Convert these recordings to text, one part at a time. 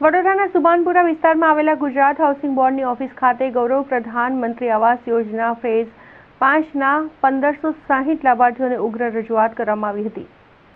વડોદરાના સુભાનપુરા વિસ્તારમાં આવેલા ગુજરાત હાઉસિંગ બોર્ડની ઓફિસ ખાતે ગૌરવ પ્રધાનમંત્રી આવાસ યોજના ફેઝ 5ના 1560 લાભાર્થીઓને ઉગ્ર રજૂઆત કરવામાં આવી હતી।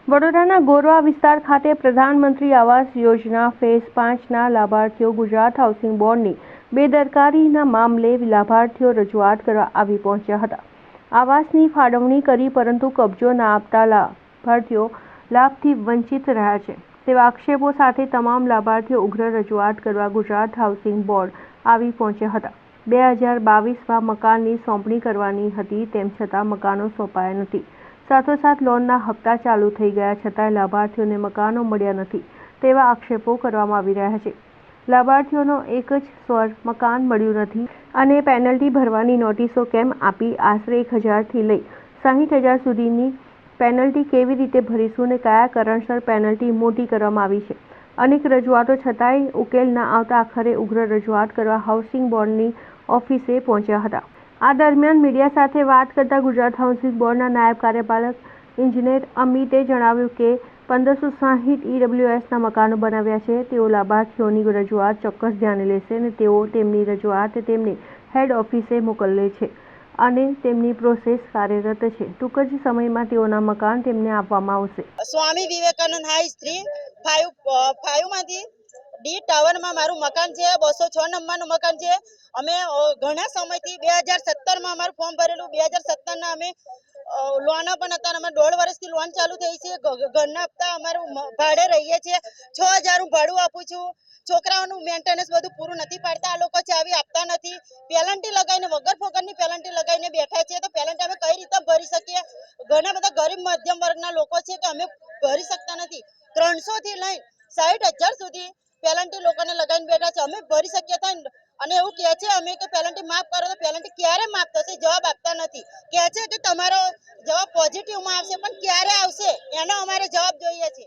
વડોદરાના ગોરવા વિસ્તાર ખાતે પ્રધાનમંત્રી આવાસ યોજના ફેઝ 5ના લાભાર્થીઓ ગુજરાત હાઉસિંગ બોર્ડની બેદરકારીના મામલે લાભાર્થીઓ રજૂઆત કરવા આવી પહોંચ્યા હતા। આવાસની ફાળવણી કરી પરંતુ કબજો ના આપતા લાભાર્થીઓ લાભથી વંચિત રહ્યા છે તેવા આક્ષેપો સાથે તમામ લાભાર્થીઓ ઉગ્ર રજૂઆત કરવા ગુજરાત હાઉસિંગ બોર્ડ આવી પહોંચ્યા હતા। 2022માં મકાનની સોંપણી કરવાની હતી, તેમ છતાં મકાનો સોંપાયા નથી। સાથોસાથ લોનના હપ્તા ચાલુ થઈ ગયા છતાં લાભાર્થીઓને મકાનો મળ્યા નથી તેવા આક્ષેપો કરવામાં આવી રહ્યા છે। લાભાર્થીઓનો એક જ સ્વર મકાન મળ્યું નથી અને પેનલ્ટી ભરવાની નોટિસો કેમ આપી? આશરે 1000થી લઈ 60000 સુધીની પેનલ્ટી કેવી રીતે ભરીશું ને કયા કારણસર પેનલ્ટી મોટી કરવામાં આવી છે? અનેક રજૂઆતો છતાંય ઉકેલ ન આવતા આખરે ઉગ્ર રજૂઆત કરવા હાઉસિંગ બોર્ડની ઓફિસે પહોંચ્યા હતા। આ દરમિયાન મીડિયા સાથે વાત કરતા ગુજરાત હાઉસિંગ બોર્ડના નાયબ કાર્યપાલક ઇજનેર અમિતે જણાવ્યું કે 1560 EWSના મકાનો બનાવ્યા છે। તેઓ લાભાર્થીઓની રજૂઆત ચોક્કસ ધ્યાને લેશે અને તેઓ તેમની રજૂઆત તેમની હેડ ઓફિસે મોકલે છે અને તેમની પ્રોસેસ કાર્યરત છે। ટૂંક જ સમયમાં તેઓના મકાન તેમને આપવામાં આવશે। સ્વામી વિવેકાનંદ હાઈ સ્ટ્રીટ 5 માંથી ડી ટાવરમાં મારું મકાન છે। 206 નંબરનું મકાન છે। અમે ઘણા સમયથી 2017માં અમારું ફોર્મ ભરેલું, 2017ના અમે લોન પણ હતા, અમે 1.5 વર્ષથી લોન ચાલુ થઈ છે। ઘરના હપ્તા અમારું ભાડે રહીએ છીએ, 6000 હું ભાડું આપું છું। છોકરાઓનું મેન્ટેનન્સ બધું પૂરું નથી પાડતા આ લોકો, ચાવી આપતા નથી, પેનલ્ટી લગાવીને વગર ફોગટની પેનલ્ટી લગાવીને બેઠા છે। તો પેનલ્ટી અમે કઈ રીતે ભરી શકીએ? ઘણા બધા ગરીબ મધ્યમ વર્ગના લોકો છે કે અમે ભરી શકતા નથી। 300 થી લઈને 60000 સુધી પેનલ્ટી લોકોને લગાવીને બેઠા છે, અમે ભરી શકીએ થાય અને એવું કહે છે અમે કે પેનલ્ટી માફ કરો, તો પેનલ્ટી ક્યારે માફ થશે? જવાબ આપતા નથી। કહે છે કે તમારો જવાબ પોઝિટિવમાં આવશે, પણ ક્યારે આવશે એનો અમારે જવાબ જોઈએ છે।